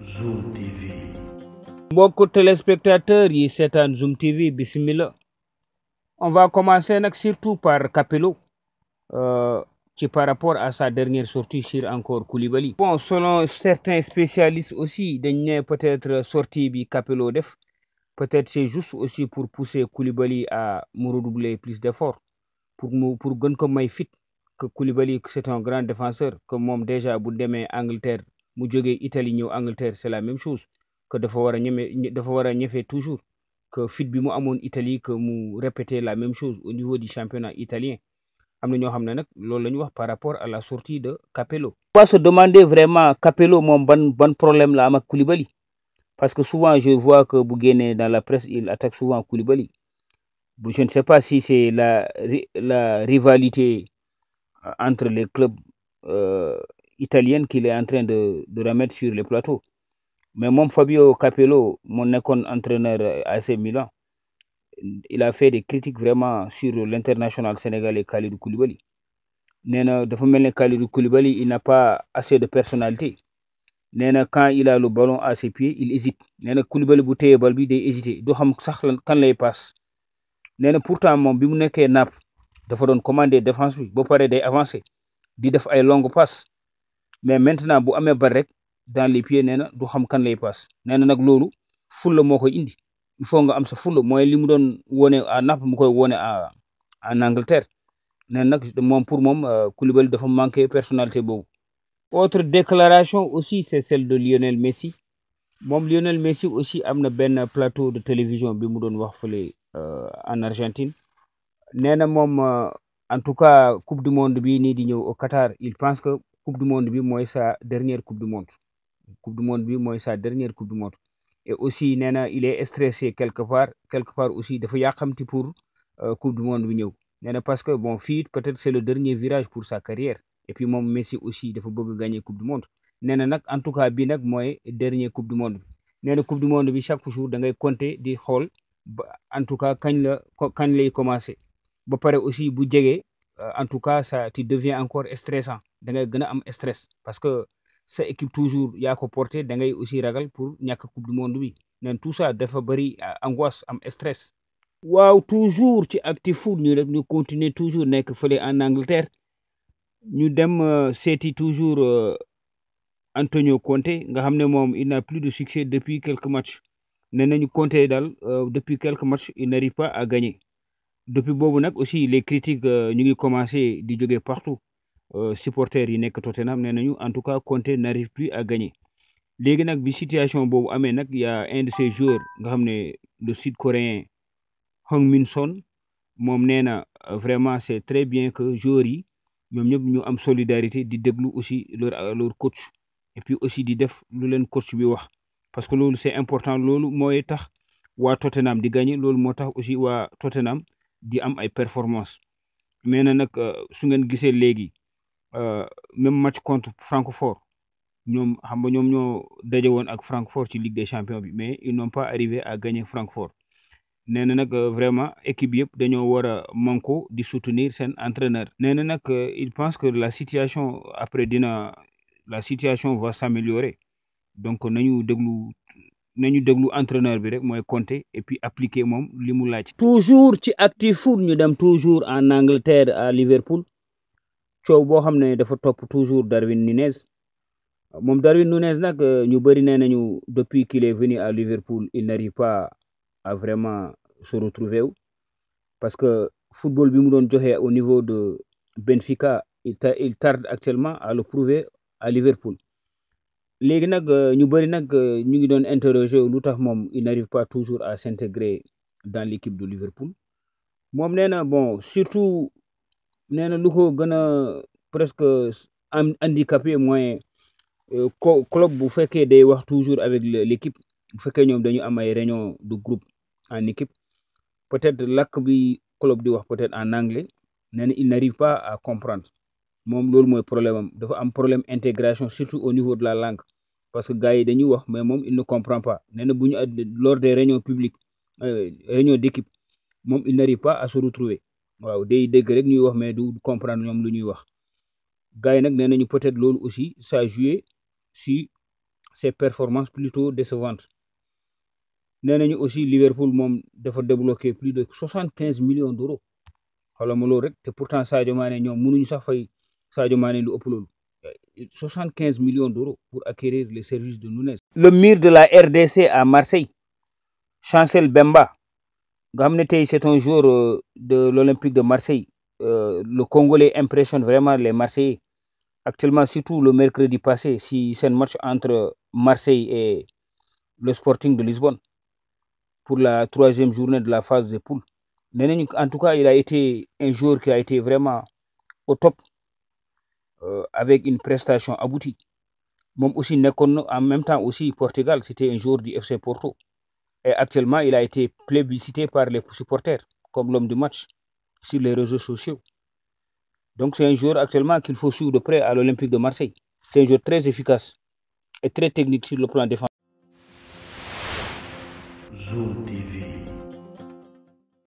Zoom TV. Mbokk téléspectateurs yi seetaan Zoom TV bismillah. On va commencer surtout par Capello qui par rapport à sa dernière sortie sur encore Koulibaly. Bon, selon certains spécialistes aussi, peut-être sortie bi Capello def, peut-être c'est juste aussi pour pousser Koulibaly à me redoubler plus d'efforts, pour gën ko may fit que Koulibaly c'est un grand défenseur, que moom déjà bu demee Angleterre mu jógee Italie ñëw Angleterre c'est la même chose, que dafa war a ñefe toujours, que fit bi mu amoon Italie que mu répéter la même chose au niveau du championnat italien. Am na ñoo xam ne nag loolu la ñu wax par rapport à la sortie de Capello. On va se demander vraiment Capello moom ban problème la am ak Koulibaly, parce que souvent je vois que bu génnee dans la presse il attaque souvent Koulibaly. Je ne sais pas si c'est la rivalité entre les clubs italiens qu'il est en train de remettre sur les plateaux. Mais mon Fabio Capello, mon entraîneur AC Milan, il a fait des critiques vraiment sur l'international sénégalais Kalidou Koulibaly. Dafa mel ne Kalidou Koulibaly, il n'a pas assez de personnalité. Quand il a le ballon à ses pieds, il hésite. Koulibaly bu téye bal bi day hésiter, du xam sax kan lay passe. Pourtant moom bi mu nekkee Naples dafa doon commander défense bi ba pare day avancer di def ay longues passes, mais maintenant bu amee bal rek dans les pieds du xam kan lay passe. Nag loolu fulla moo koy indi, il faut nga am sa fulla, mooy li mu doon wone à Naples mu koy wone en Angleterre. Nag moom pour moom Koulibaly dafa manqué personnalité boobu. Autre déclaration aussi, c'est celle de Lionel Messi. Moom Lionel Messi aussi am na benn plateau de télévision bi mu doon wax fële en Argentine. Moom en tout cas coupe du monde bi nii di ñëw au Qatar, il pense que coupe du monde bi mooy sa dernière coupe du monde. Coupe du monde bi mooy sa dernière coupe du monde. Et aussi il est stressé quelque part aussi dafa yàqamti pour coupe du monde bi ñëw. Parce que bon fii peut-être c'est le dernier virage pour sa carrière. Et puis moom Messi aussi dafa bëgg gagner coupe du monde. Nag en tout cas bi nag mooy dernier coupe du monde bi. Coupe du monde bi chaque jour da ngay compter di xool en tout cas kañ lay commencer. Ba pare aussi bu jegee en tout cas ça tu deviens encore stressant, da ngay gën a am stress parce que sa équipe toujours yaa ko porté, da ngay aussi ragal pour ñàkk coupe du monde bi. Tout ça dafa bëri angoisse, am stress. Waaw, toujours ci Actu-Foot ñu continuer toujours nekk fële en Angleterre, ñu dem seeti toujours Antonio Conte nga xam ne moom il n'a plus de succès depuis quelques matchs. Nañu Conte daal depuis quelques matchs il n'arrive pas à gagner. Depuis boobu nag aussi les critiques ñu ngi commencé di jóge partout. Supporters yi nekk Tottenham nañu en tout cas Conte n'arrive plus à gagner. Léegi nag bi situation boobu amee nag y a un de ces joueurs nga xam ne le sud-coréen Heung-min Son, moom vraiment c'est très bien que joueurs yi ñoom ñëpp ñu am solidarité di déglu aussi leur coach, et puis aussi di def lu leen coach bi wax, parce que loolu c'est important. Loolu mooy tax waa Tottenham di gagner, loolu moo tax aussi waa Tottenham di am ay performance. Mais nag su ngeen gisee léegi même match contre Francfort, ñoom xam nga ñoom ñoo daje woon ak Francfort ci Ligue des Champions bi, mais ils n'ont pas arrivé à gagner Francfort. Nag vraiment équipe yëpp dañoo war a manko di soutenir seen entraîneur. Nag il pense que la situation va s'améliorer, donc nañu déglu entraîneur bi rek mooy Conte, et puis appliquer moom li mu laaj. Toujours ci Actu-Foot ñu dem toujours en Angleterre à Liverpool, coow boo xam ne dafa topp toujours Darwin Núñez. Moom Darwin Núñez nag ñu bëri nañu depuis qu'il est venu à Liverpool il n'arrive pas à vraiment se retrouver, parce que football bi mu doon joxe au niveau de Benfica, il tarde actuellement à le prouver à Liverpool. Léegi nag ñu bëri nag ñu ngi doon interroger lu tax moom il n'arrive pas toujours à s'intégrer dans l'équipe de Liverpool. Moom bon surtout lu ko gën a presque handicapé mooy club bu fekkee day wax toujours avec l'équipe, bu fekkee ñoom dañu am ay réunion de groupe en équipe, peut-être làkk bi club di wax peut-être en anglais, il n'arrive pas à comprendre. Moom loolu mooy problème am, dafa am problème intégration surtout au niveau de la langue, parce que gars yi dañuy wax mais moom il ne comprend pas. Bu ñu lors des réunions publiques, réunions d'équipe, moom il n'arrive pas à se retrouver. Waaw, day dégg rek ñuy wax mais du comprendre ñoom lu ñuy wax. Gars yi nag peut-être loolu aussi ça a joué si ses performances plutôt décevantes. Nous avons aussi Liverpool dafa débloqué plus de 75 millions d'euros. Et pourtant Sadio Mané ñom mënuñu sax fay Sadio Mané lu ëpp lolu. 75 millions d'euros pour acquérir les services de Nunez. Le mur de la RDC à Marseille, Chancel Bemba, c'est un joueur de l'Olympique de Marseille. Le Congolais impressionne vraiment les Marseillais. Actuellement, surtout le mercredi passé, si c'est un match entre Marseille et le Sporting de Lisbonne pour la 3e journée de la phase de poule. En tout cas, il a été un joueur qui a été vraiment au top avec une prestation aboutie. Même aussi, en même temps aussi, Portugal, c'était un joueur du FC Porto. Et actuellement, il a été plébiscité par les supporters comme l'homme du match sur les réseaux sociaux. Donc, c'est un joueur actuellement qu'il faut suivre de près à l'Olympique de Marseille. C'est un joueur très efficace et très technique sur le plan défensif. Zoom TV.